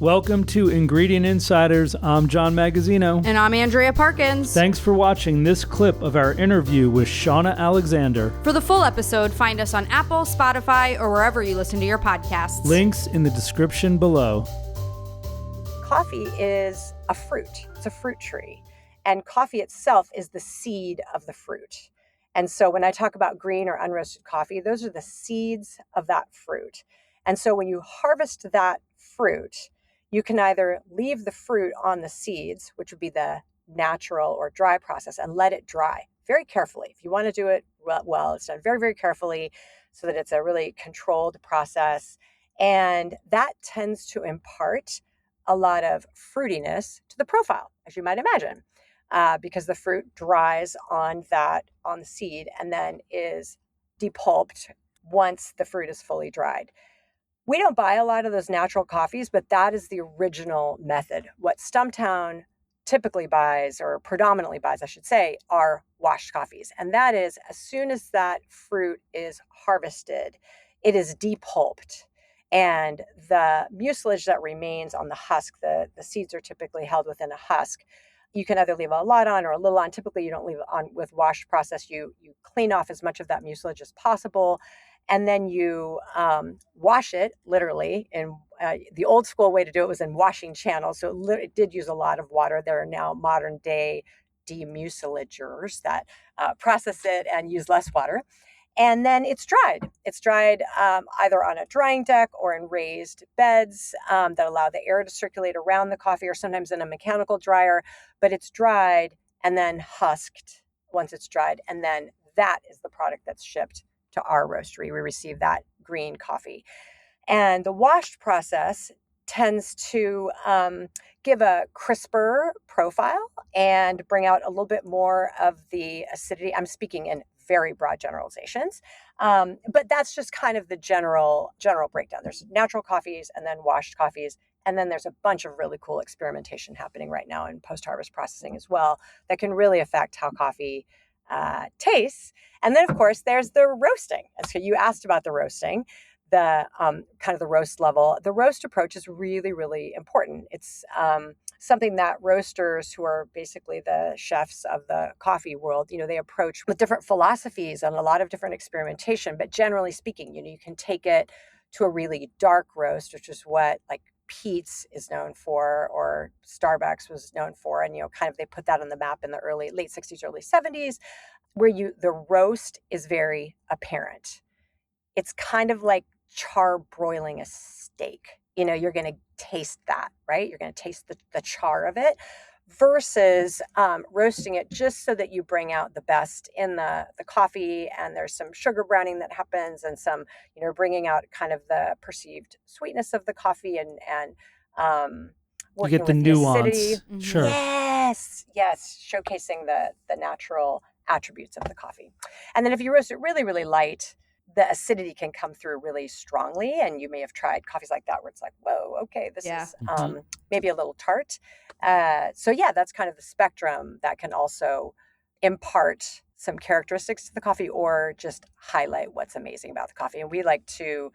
Welcome to Ingredient Insiders. I'm John Magazzino. And I'm Andrea Parkins. Thanks for watching this clip of our interview with Shauna Alexander. For the full episode, find us on Apple, Spotify, or wherever you listen to your podcasts. Links in the description below. Coffee is a fruit. It's a fruit tree. And coffee itself is the seed of the fruit. And so when I talk about green or unroasted coffee, those are the seeds of that fruit. And so when you harvest that fruit, you can either leave the fruit on the seeds, which would be the natural or dry process, and let it dry very carefully. If you want to do it well, it's done very, very carefully so that it's a really controlled process. And that tends to impart a lot of fruitiness to the profile, as you might imagine, because the fruit dries on the seed and then is depulped once the fruit is fully dried. We don't buy a lot of those natural coffees, but that is the original method. What Stumptown typically buys, or predominantly buys, I should say, are washed coffees. And that is, as soon as that fruit is harvested, it is depulped. And the mucilage that remains on the husk, the seeds are typically held within a husk. You can either leave a lot on or a little on. Typically, you don't leave it on with washed process. You clean off as much of that mucilage as possible. And then you wash it literally. And the old school way to do it was in washing channels. So it did use a lot of water. There are now modern day demucilagers that process it and use less water. And then it's dried. It's dried either on a drying deck or in raised beds that allow the air to circulate around the coffee, or sometimes in a mechanical dryer. But it's dried and then husked once it's dried. And then that is the product that's shipped to our roastery. We receive that green coffee. And the washed process tends to give a crisper profile and bring out a little bit more of the acidity. I'm speaking in very broad generalizations, but that's just kind of the general breakdown. There's natural coffees and then washed coffees. And then there's a bunch of really cool experimentation happening right now in post-harvest processing as well that can really affect how coffee tastes. And then, of course, there's the roasting. And so you asked about the roasting, the kind of the roast level. The roast approach is really, really important. It's something that roasters, who are basically the chefs of the coffee world, they approach with different philosophies and a lot of different experimentation. But generally speaking, you can take it to a really dark roast, which is what like Pete's is known for, or Starbucks was known for. And, kind of they put that on the map in the late 60s, early 70s, where the roast is very apparent. It's kind of like char broiling a steak. You're going to taste that, right? You're going to taste the char of it, versus roasting it just so that you bring out the best in the coffee. And there's some sugar browning that happens, and some, bringing out kind of the perceived sweetness of the coffee and you get the nuance. Acidity. Sure. Yes, showcasing the natural attributes of the coffee. And then if you roast it really, really light, the acidity can come through really strongly. And you may have tried coffees like that where it's like, whoa, okay, this is maybe a little tart. So that's kind of the spectrum that can also impart some characteristics to the coffee or just highlight what's amazing about the coffee. And we like to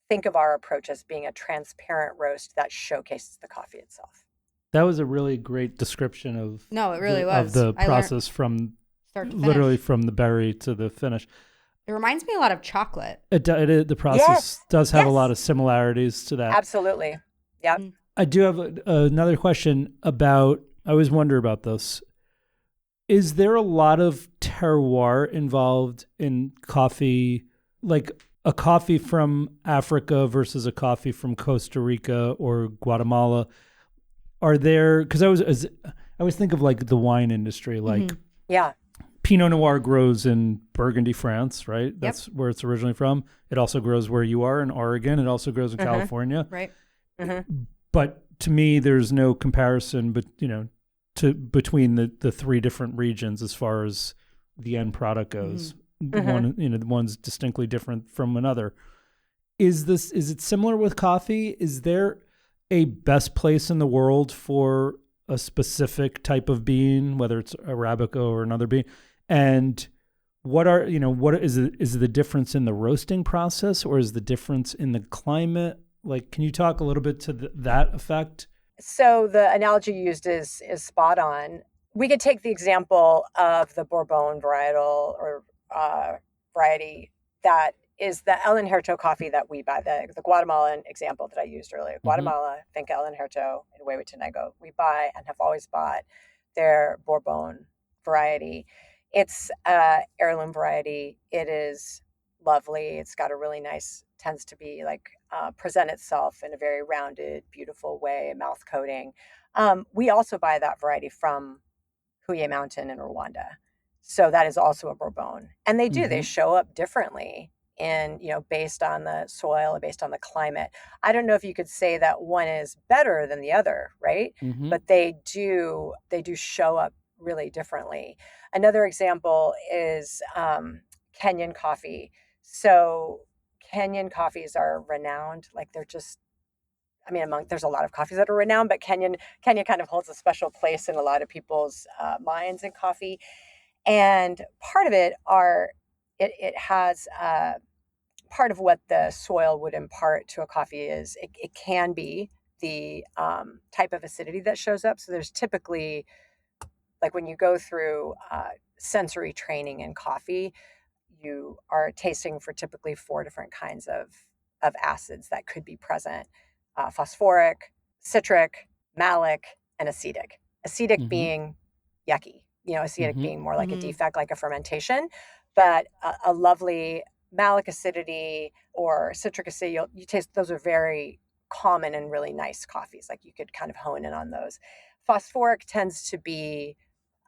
think of our approach as being a transparent roast that showcases the coffee itself. That was a really great description of the process from start to literally finish. from the berry to the finish. It reminds me a lot of chocolate. The process does have a lot of similarities to that. Absolutely. Yeah. I do have another question about, I always wonder about this. Is there a lot of terroir involved in coffee, like a coffee from Africa versus a coffee from Costa Rica or Guatemala? Are there, because I always think of like the wine industry, like Pinot Noir grows in Burgundy, France, right? That's where it's originally from. It also grows where you are in Oregon. It also grows in California. Right. But to me, there's no comparison, between the three different regions as far as the end product goes. One's distinctly different from another. Is it similar with coffee? Is there a best place in the world for a specific type of bean, whether it's Arabica or another bean? And what is it? Is the difference in the roasting process, or is the difference in the climate, Like, can you talk a little bit to that effect? So the analogy used is spot on. We could take the example of the Bourbon varietal or variety that is the El Injerto coffee that we buy, the Guatemalan example that I used earlier. Guatemala, Finca El Injerto in Huehuetenango. We buy and have always bought their Bourbon variety. It's heirloom variety. It is lovely. It's got a really nice, tends to be like present itself in a very rounded, beautiful way, mouth coating. We also buy that variety from Huye Mountain in Rwanda. So that is also a Bourbon. And they do, they show up differently in, based on the soil, based on the climate. I don't know if you could say that one is better than the other, right? But they do show up really differently. Another example is Kenyan coffee. So Kenyan coffees are renowned, like they're just, there's a lot of coffees that are renowned, but Kenya kind of holds a special place in a lot of people's minds in coffee. And part of it has part of what the soil would impart to a coffee is it can be the type of acidity that shows up. So there's typically, like when you go through sensory training in coffee, you are tasting for typically 4 different kinds of acids that could be present. Phosphoric, citric, malic, and acetic. Acetic being yucky, acetic being more like a defect, like a fermentation, but a lovely malic acidity or citric acidity, you taste, those are very common and really nice coffees. Like you could kind of hone in on those. Phosphoric tends to be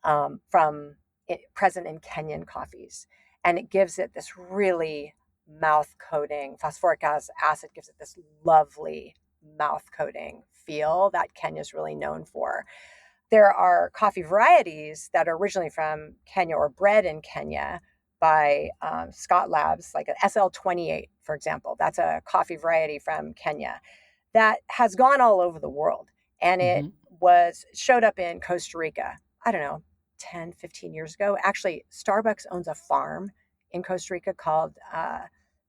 present in Kenyan coffees, and it gives it this really mouth coating. Phosphoric acid gives it this lovely mouth coating feel that Kenya is really known for. There are coffee varieties that are originally from Kenya or bred in Kenya by Scott Labs, like an SL28, for example. That's a coffee variety from Kenya that has gone all over the world. And it showed up in Costa Rica, I don't know, 10, 15 years ago. Actually, Starbucks owns a farm in Costa Rica called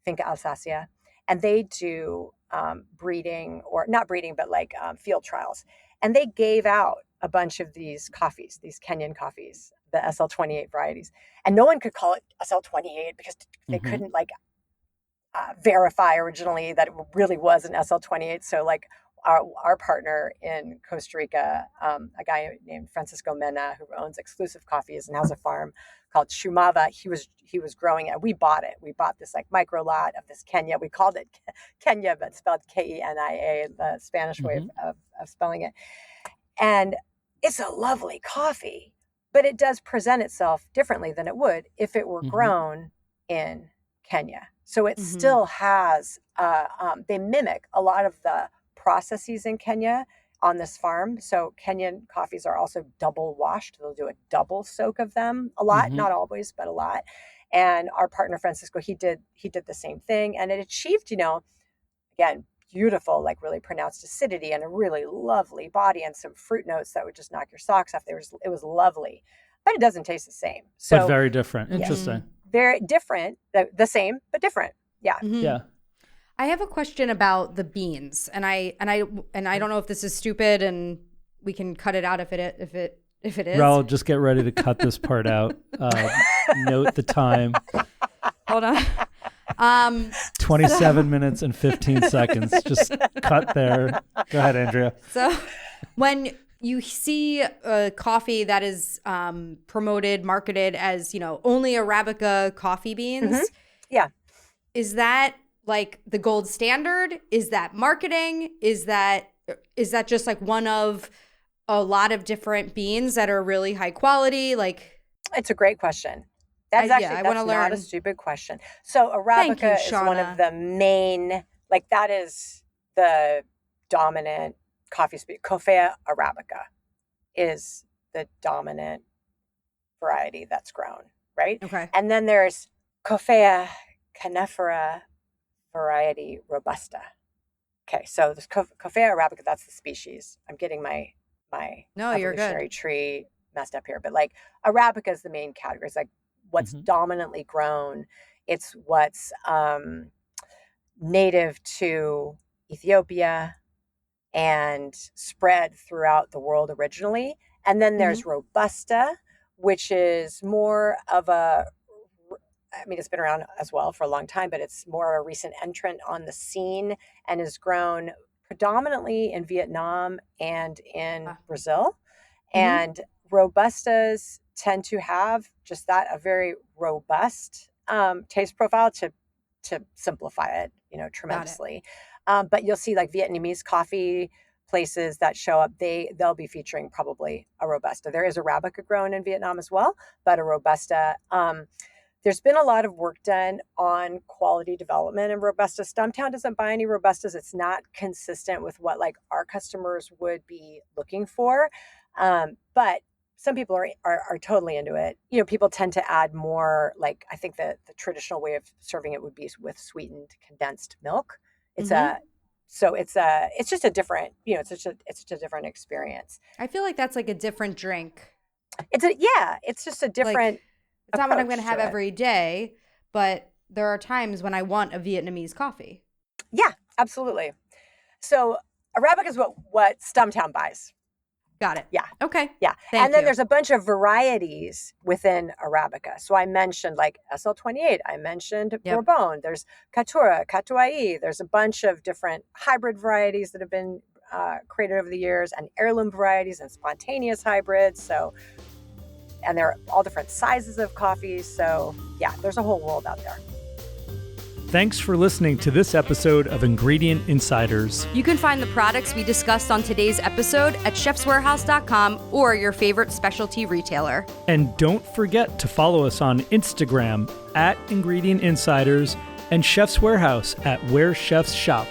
Finca Alsacia. And they do breeding, or not breeding, but like field trials. And they gave out a bunch of these coffees, these Kenyan coffees, the SL28 varieties. And no one could call it SL28 because they couldn't verify originally that it really was an SL28. So like our partner in Costa Rica, a guy named Francisco Mena, who owns Exclusive Coffees and has a farm called Shumava, he was growing it. We bought it. We bought this like micro lot of this Kenya. We called it Kenya, but spelled Kenia, the Spanish way of spelling it. And it's a lovely coffee, but it does present itself differently than it would if it were grown in Kenya. So it still has, they mimic a lot of the processes in Kenya on this farm. So Kenyan coffees are also double washed. They'll do a double soak of them a lot, not always, but a lot. And our partner, Francisco, he did the same thing. And it achieved, again, beautiful, like really pronounced acidity and a really lovely body and some fruit notes that would just knock your socks off. It was lovely, but it doesn't taste the same. So, but very different. Interesting. Very different, the same, but different. Yeah. Yeah. I have a question about the beans, and I don't know if this is stupid, and we can cut it out if it is. Raul, just get ready to cut this part out. Note the time. Hold on. 27 minutes and 15 seconds. Just cut there. Go ahead, Andrea. So when you see a coffee that is promoted, marketed as, only Arabica coffee beans. Yeah. Is that like the gold standard? Is that marketing? Is that just like one of a lot of different beans that are really high quality? Like, it's a great question. That's not a stupid question. So Arabica is one of the main, like that is the dominant coffee species. Coffea Arabica is the dominant variety that's grown, right? Okay. And then there's Coffea Canephora variety Robusta. Okay, so this Coffea Arabica, that's the species. I'm getting my evolutionary tree messed up here, but like Arabica is the main category. It's like what's dominantly grown. It's what's native to Ethiopia, and spread throughout the world originally. And then there's Robusta, which is more of it's been around as well for a long time, but it's more of a recent entrant on the scene and is grown predominantly in Vietnam and in Brazil. And Robustas tend to have just that, a very robust taste profile to simplify it, tremendously. But you'll see like Vietnamese coffee places that show up, they'll be featuring probably a Robusta. There is Arabica grown in Vietnam as well, but a Robusta. There's been a lot of work done on quality development in Robusta. Stumptown doesn't buy any Robustas. It's not consistent with what like our customers would be looking for. But some people are totally into it. People tend to add more, like, I think the traditional way of serving it would be with sweetened condensed milk. It's it's just a different, it's just a different experience. I feel like that's like a different drink. It's just a different. It's not what I'm going to have every day, but there are times when I want a Vietnamese coffee. Yeah, absolutely. So Arabica is what Stumptown buys. Got it. Yeah. Okay. Yeah. And then there's a bunch of varieties within Arabica. So I mentioned like SL28. I mentioned Bourbon. There's Caturra, Catuai. There's a bunch of different hybrid varieties that have been created over the years, and heirloom varieties and spontaneous hybrids. And they're all different sizes of coffee. So yeah, there's a whole world out there. Thanks for listening to this episode of Ingredient Insiders. You can find the products we discussed on today's episode at chefswarehouse.com or your favorite specialty retailer. And don't forget to follow us on Instagram @Ingredient Insiders and Chef's Warehouse @Where Chefs Shop.